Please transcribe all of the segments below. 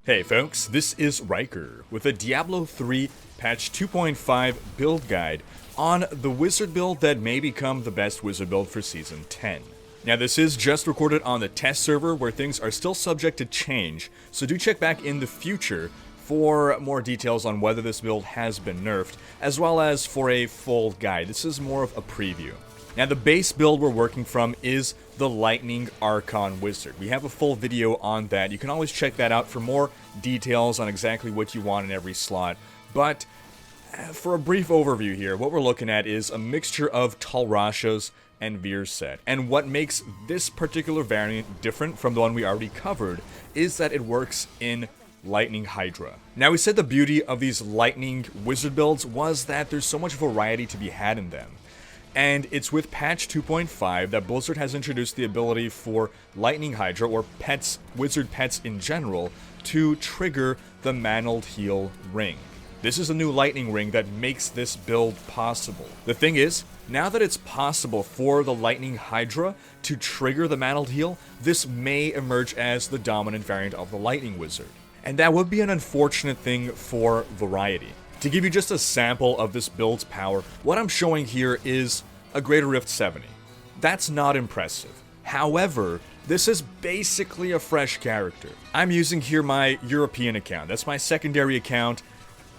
Hey folks, this is Rhykker with a Diablo 3 patch 2.5 build guide on the wizard build that may become the best wizard build for season 10. Now this is just recorded on the test server where things are still subject to change, so do check back in the future for more details on whether this build has been nerfed, as well as for a full guide. This is more of a preview. Now the base build we're working from is the Lightning Archon Wizard. We have a full video on that. You can always check that out for more details on exactly what you want in every slot. But for a brief overview here, what we're looking at is a mixture of Talrashas and Veer's set. And what makes this particular variant different from the one we already covered is that it works in Lightning Hydra. Now we said the beauty of these Lightning Wizard builds was that there's so much variety to be had in them. And it's with patch 2.5 that Blizzard has introduced the ability for Lightning Hydra, or pets, wizard pets in general, to trigger the Mantled Heal ring. This is a new lightning ring that makes this build possible. The thing is, now that it's possible for the Lightning Hydra to trigger the Mantled Heal, this may emerge as the dominant variant of the Lightning Wizard. And that would be an unfortunate thing for variety. To give you just a sample of this build's power, what I'm showing here is a Greater Rift 70. That's not impressive. However, this is basically a fresh character. I'm using here my European account. That's my secondary account.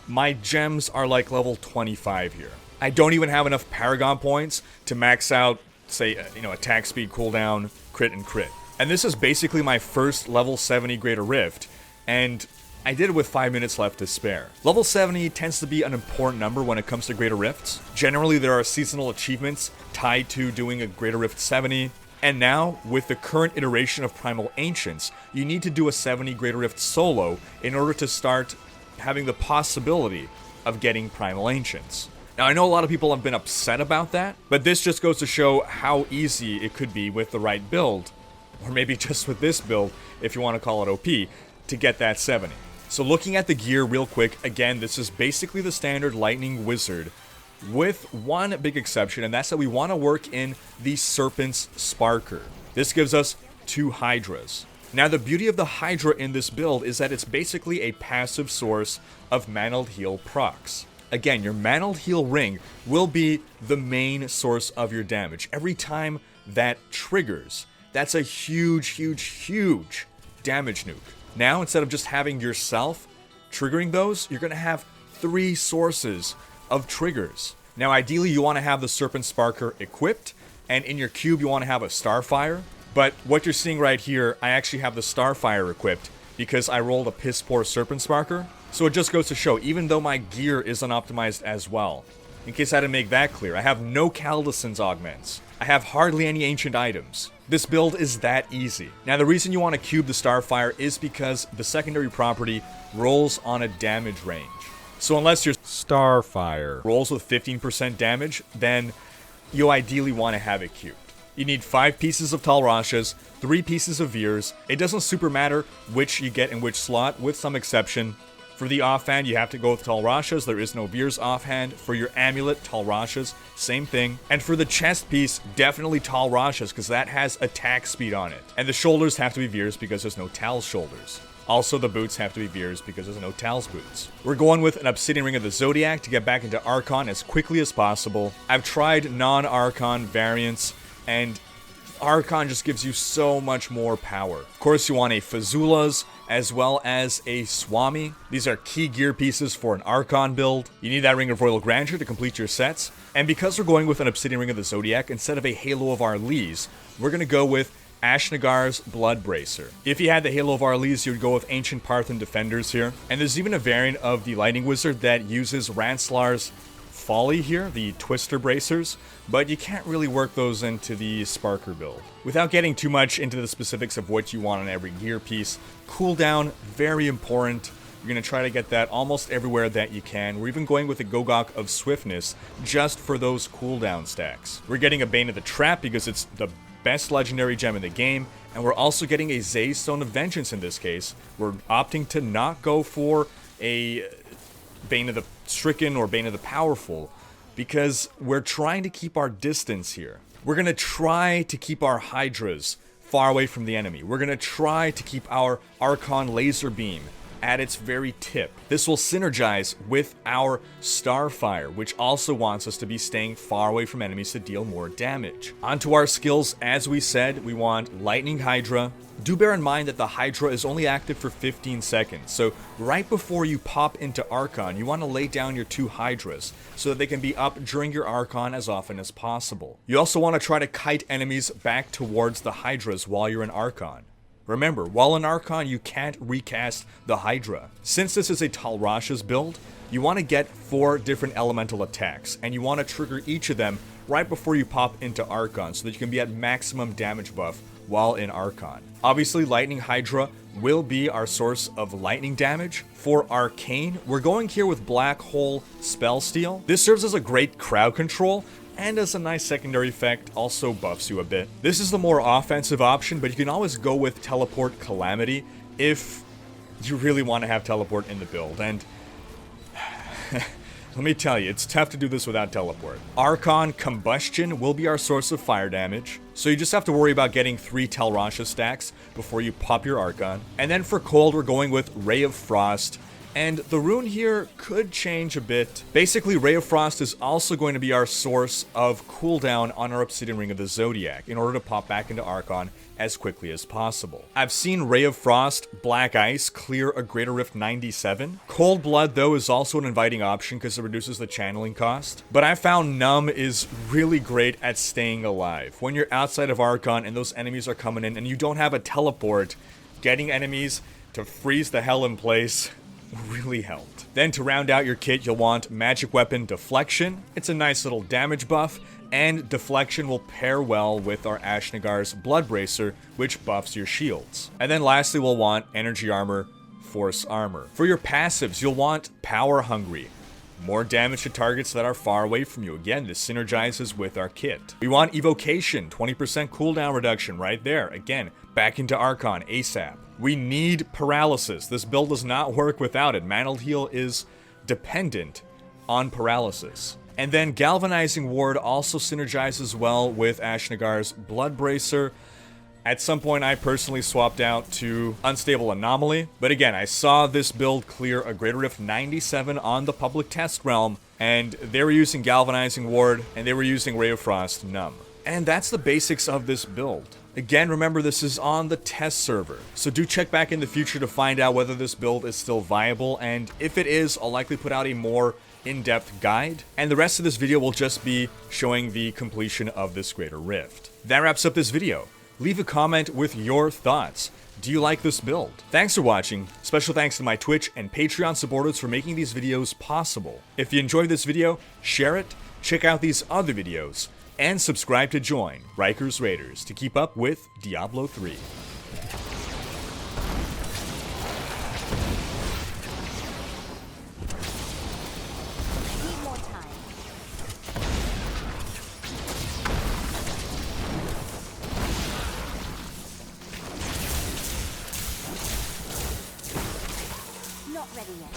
My gems are like level 25 here. I don't even have enough Paragon points to max out, say, attack speed, cooldown, crit, and crit. And this is basically my first level 70 Greater Rift, and I did it with 5 minutes left to spare. Level 70 tends to be an important number when it comes to Greater Rifts. Generally, there are seasonal achievements tied to doing a Greater Rift 70. And now, with the current iteration of Primal Ancients, you need to do a 70 Greater Rift solo in order to start having the possibility of getting Primal Ancients. Now, I know a lot of people have been upset about that, but this just goes to show how easy it could be with the right build, or maybe just with this build, if you want to call it OP, to get that 70. So looking at the gear real quick, again, this is basically the standard Lightning Wizard with one big exception, and that's that we want to work in the Serpent's Sparker. This gives us 2 Hydras. Now the beauty of the Hydra in this build is that it's basically a passive source of Mantled Heal procs. Again, your Mantled Heal ring will be the main source of your damage. Every time that triggers, that's a huge, huge, huge damage nuke. Now, instead of just having yourself triggering those, you're going to have 3 sources of triggers. Now, ideally, you want to have the Serpent Sparker equipped, and in your cube, you want to have a Starfire. But what you're seeing right here, I actually have the Starfire equipped because I rolled a piss poor Serpent Sparker. So it just goes to show, even though my gear is unoptimized as well, in case I didn't make that clear, I have no Caldescent's augments. I have hardly any ancient items. This build is that easy. Now the reason you want to cube the Starfire is because the secondary property rolls on a damage range. So unless your Starfire rolls with 15% damage, then you ideally want to have it cubed. You need 5 pieces of Talrashas, 3 pieces of Veers. It doesn't super matter which you get in which slot, with some exception. For the offhand, you have to go with Talrashas. There is no Veers offhand. For your amulet, Talrashas, same thing. And for the chest piece, definitely Talrashas, because that has attack speed on it. And the shoulders have to be Veers because there's no Tal's shoulders. Also, the boots have to be Veers because there's no Tal's boots. We're going with an Obsidian Ring of the Zodiac to get back into Archon as quickly as possible. I've tried non-Archon variants, and Archon just gives you so much more power. Of course, you want a Fazula's as well as a Swami. These are key gear pieces for an Archon build. You need that Ring of Royal Grandeur to complete your sets. And because we're going with an Obsidian Ring of the Zodiac instead of a Halo of Arlees, we're going to go with Ashnagar's Blood Bracer. If you had the Halo of Arlees, you would go with Ancient Parthan Defenders here. And there's even a variant of the Lightning Wizard that uses Ranslar's Folly here, the Twister Bracers, but you can't really work those into the Sparker build. Without getting too much into the specifics of what you want on every gear piece, cooldown, very important. You're going to try to get that almost everywhere that you can. We're even going with a Gogok of Swiftness just for those cooldown stacks. We're getting a Bane of the Trap because it's the best legendary gem in the game, and we're also getting a Zay's Stone of Vengeance in this case. We're opting to not go for a Bane of the Stricken or Bane of the Powerful because we're trying to keep our distance here. We're going to try to keep our Hydras far away from the enemy. We're going to try to keep our Archon Laser Beam at its very tip. This will synergize with our Starfire, which also wants us to be staying far away from enemies to deal more damage. Onto our skills, as we said, we want Lightning Hydra. Do bear in mind that the Hydra is only active for 15 seconds, so right before you pop into Archon, you want to lay down your 2 Hydras so that they can be up during your Archon as often as possible. You also want to try to kite enemies back towards the Hydras while you're in Archon. Remember, while in Archon, you can't recast the Hydra. Since this is a Talrasha's build, you want to get 4 different elemental attacks, and you want to trigger each of them right before you pop into Archon so that you can be at maximum damage buff while in Archon. Obviously, Lightning Hydra will be our source of lightning damage. For Arcane, we're going here with Black Hole Spell Steal. This serves as a great crowd control, and as a nice secondary effect, also buffs you a bit. This is the more offensive option, but you can always go with Teleport Calamity if you really want to have Teleport in the build, and let me tell you, it's tough to do this without Teleport. Archon Combustion will be our source of fire damage, so you just have to worry about getting 3 Talrasha stacks before you pop your Archon. And then for Cold, we're going with Ray of Frost, and the rune here could change a bit. Basically, Ray of Frost is also going to be our source of cooldown on our Obsidian Ring of the Zodiac in order to pop back into Archon as quickly as possible. I've seen Ray of Frost, Black Ice clear a Greater Rift 97. Cold Blood, though, is also an inviting option because it reduces the channeling cost. But I found Numb is really great at staying alive. When you're outside of Archon and those enemies are coming in and you don't have a teleport, getting enemies to freeze the hell in place really helped. Then to round out your kit, you'll want Magic Weapon Deflection. It's a nice little damage buff, and Deflection will pair well with our Ashnagar's Blood Bracer, which buffs your shields. And then lastly, we'll want Energy Armor, Force Armor. For your passives, you'll want Power Hungry. More damage to targets that are far away from you. Again, this synergizes with our kit. We want Evocation, 20% cooldown reduction right there. Again, back into Archon ASAP. We need Paralysis. This build does not work without it. Mantled Heal is dependent on Paralysis. And then Galvanizing Ward also synergizes well with Ashnagar's Blood Bracer. At some point, I personally swapped out to Unstable Anomaly. But again, I saw this build clear a Greater Rift 97 on the public test realm, and they were using Galvanizing Ward, and they were using Ray of Frost Numb. And that's the basics of this build. Again, remember, this is on the test server, so do check back in the future to find out whether this build is still viable, and if it is, I'll likely put out a more in-depth guide, and the rest of this video will just be showing the completion of this Greater Rift. That wraps up this video. Leave a comment with your thoughts. Do you like this build? Thanks for watching. Special thanks to my Twitch and Patreon supporters for making these videos possible. If you enjoyed this video, share it, check out these other videos, and subscribe to join Rhykkers Raiders to keep up with Diablo 3. Not ready yet.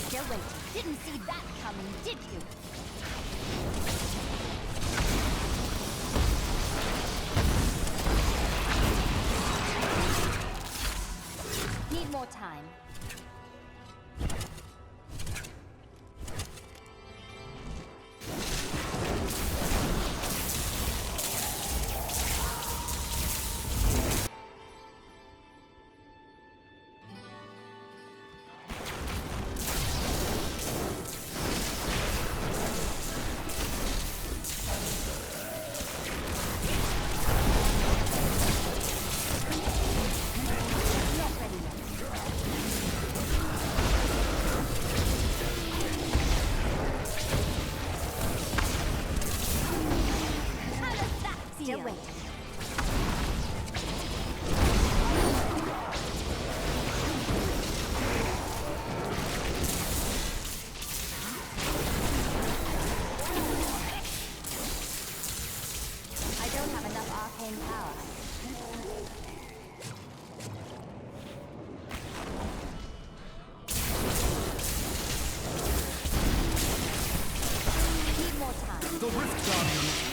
Still waiting. Didn't see that coming, did you? Need more time. The Rift Guardian